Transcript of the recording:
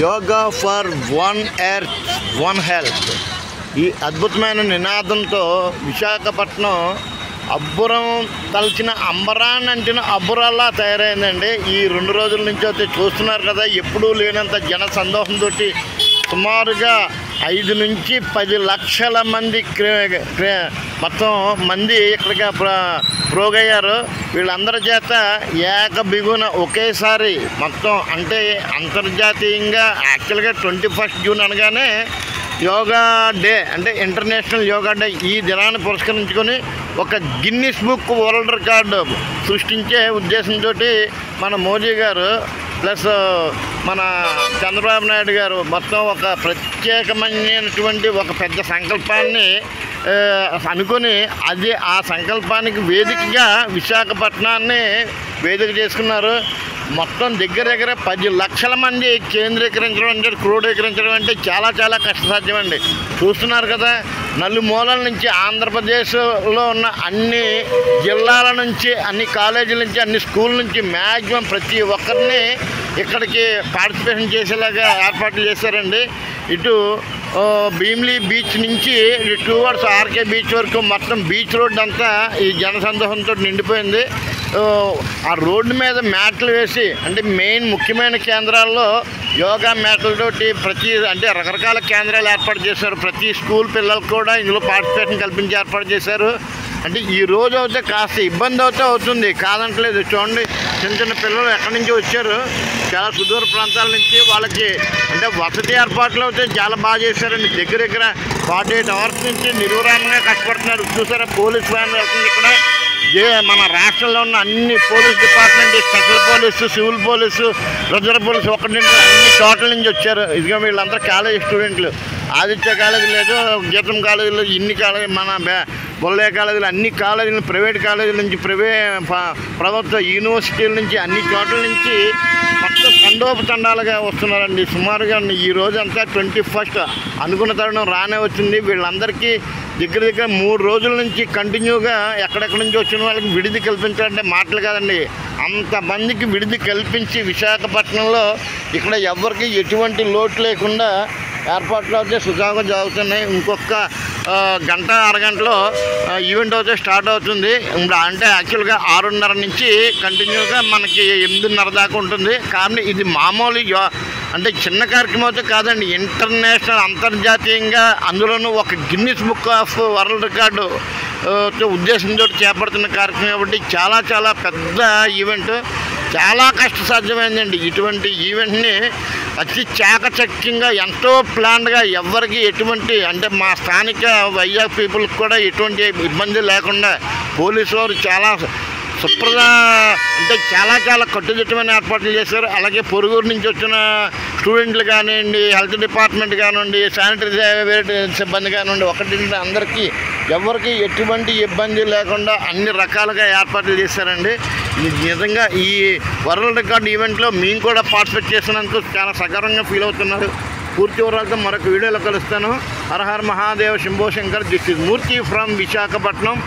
Yoga for one earth one health ఈ అద్భుతమైన నినాదంతో విశాఖపట్నం అబ్బురం తలచిన అంబరాన్ని అంటిన అబ్బురాల్లా తయారైందండి. ఈ 2 రోజుల నుంచి అయితే చూస్తున్నారు కదా, ఎప్పుడూ లేనంత జన సందోహంతో సుమారుగా 5 నుంచి 10 లక్షల మంది మొత్తం మంది ఇక్కడికి ప్రోగయ్యారు. వీళ్ళందరి చేత ఏకబిగున ఒకేసారి మొత్తం అంటే అంతర్జాతీయంగా యాక్చువల్గా 21 జూన్ అనగానే యోగా డే అంటే ఇంటర్నేషనల్ యోగా డే. ఈ దినాన్ని పురస్కరించుకొని ఒక గిన్నిస్ బుక్ వరల్డ్ రికార్డు సృష్టించే ఉద్దేశంతో మన మోదీ గారు ప్లస్ మన చంద్రబాబు నాయుడు గారు మొత్తం ఒక ప్రత్యేకమైనటువంటి ఒక పెద్ద సంకల్పాన్ని అనుకొని ఆ సంకల్పానికి వేదికగా విశాఖపట్నాన్ని వేదిక చేసుకున్నారు. మొత్తం దగ్గర 10 లక్షల మంది కేంద్రీకరించడం అంటే క్రోడీకరించడం అంటే చాలా చాలా కష్టసాధ్యం అండి. చూస్తున్నారు కదా, నలుమూలల నుంచి ఆంధ్రప్రదేశ్లో ఉన్న అన్ని జిల్లాల నుంచి, అన్ని కాలేజీల నుంచి, అన్ని స్కూల్ నుంచి మ్యాక్సిమం ప్రతి ఒక్కరిని ఇక్కడికి పార్టిసిపేషన్ చేసేలాగా ఏర్పాట్లు చేశారండి. ఇటు భీమిలీ బీచ్ నుంచి టువర్డ్స్ ఆర్కే బీచ్ వరకు మొత్తం బీచ్ రోడ్ అంతా ఈ జనసందోహంతో నిండిపోయింది. ఆ రోడ్డు మీద మ్యాట్లు వేసి అంటే మెయిన్ ముఖ్యమైన కేంద్రాల్లో యోగా మ్యాట్లతోటి అంటే రకరకాల కేంద్రాలు ఏర్పాటు చేశారు. ప్రతి స్కూల్ పిల్లలకు కూడా ఇందులో పార్టిసిపేషన్ కల్పించి ఏర్పాటు చేశారు. అంటే ఈ రోజు అయితే కాస్త ఇబ్బంది అవుతుంది, కాదంటలేదు. చూడండి, చిన్న పిల్లలు ఎక్కడి నుంచి వచ్చారు, చాలా సుదూర ప్రాంతాల నుంచి. వాళ్ళకి అంటే వసతి ఏర్పాట్లు అయితే చాలా బాగా చేశారండి. దగ్గర 48 అవర్స్ నుంచి నిర్విరామంగా కష్టపడుతున్నారు. చూసారా, పోలీస్ వ్యాన్ వెళ్తుంది ఇక్కడ. మన రాష్ట్రంలో ఉన్న అన్ని police department, special police, civil police, reserve police ఒకటి నుంచి అన్ని చోట్ల నుంచి వచ్చారు. ఇదిగో వీళ్ళందరూ కాలేజ్ స్టూడెంట్లు. ఆదిత్య కాలేజీ లేదు, గీతం కాలేజీలో ఇన్ని కాలేజీ, మన బొల్లయ్య కాలేజీలు, అన్ని కాలేజీలు, ప్రైవేట్ కాలేజీల నుంచి, ప్రభుత్వ యూనివర్సిటీల నుంచి, అన్ని చోట్ల నుంచి మొత్తం తండోపతండాలుగా వస్తున్నారండి. సుమారుగా ఈ రోజు అంతా 21 అనుకున్న తరుణం రానే వచ్చింది. వీళ్ళందరికీ దగ్గర 3 రోజుల నుంచి కంటిన్యూగా ఎక్కడెక్కడి నుంచి వచ్చిన వాళ్ళకి విడిది కల్పించాలంటే మాటలు కాదండి. అంతమందికి విడిది కల్పించి విశాఖపట్నంలో ఇక్కడ ఎవరికి ఎటువంటి లోటు లేకుండా ఏర్పాట్లు అయితే సుజావుగా జరుగుతున్నాయి. ఇంకొక గంట అరగంటలో ఈవెంట్ అయితే స్టార్ట్ అవుతుంది. అంటే యాక్చువల్గా 6:30 నుంచి కంటిన్యూగా మనకి 8:30 దాకా ఉంటుంది. కానీ ఇది మామూలు అంటే చిన్న కార్యక్రమం అయితే కాదండి, ఇంటర్నేషనల్ అంతర్జాతీయంగా అందులోనూ ఒక Guinness book of world record ఉద్దేశంతో చేపడుతున్న కార్యక్రమం కాబట్టి చాలా చాలా పెద్ద ఈవెంట్, చాలా కష్టసాధ్యమైందండి. ఇటువంటి ఈవెంట్ని అతి చాకచక్యంగా ఎంతో ప్లాన్డ్గా ఎవరికి ఎటువంటి అంటే మా స్థానిక వైజాగ్ పీపుల్కి కూడా ఎటువంటి ఇబ్బంది లేకుండా పోలీసు వారు చాలా అంటే చాలా చాలా కట్టుదిట్టమైన ఏర్పాట్లు చేశారు. అలాగే పొరుగురు నుంచి వచ్చిన స్టూడెంట్లు కానివ్వండి, హెల్త్ డిపార్ట్మెంట్ కానివ్వండి, శానిటరీ సిబ్బంది కానివ్వండి, ఒకటి అందరికీ ఎవరికి ఎటువంటి ఇబ్బంది లేకుండా అన్ని రకాలుగా ఏర్పాట్లు చేశారండి. నిజంగా ఈ వరల్డ్ రికార్డ్ ఈవెంట్లో మేము కూడా పార్టిసిపేట్ చేసినందుకు చాలా సగర్వంగా ఫీల్ అవుతున్నారు. పూర్తి వివరాలతో మరొక వీడియోలో కలుస్తాను. Hara Hara Mahadeva Shambho Shankar. This is Murthy from Visakhapatnam.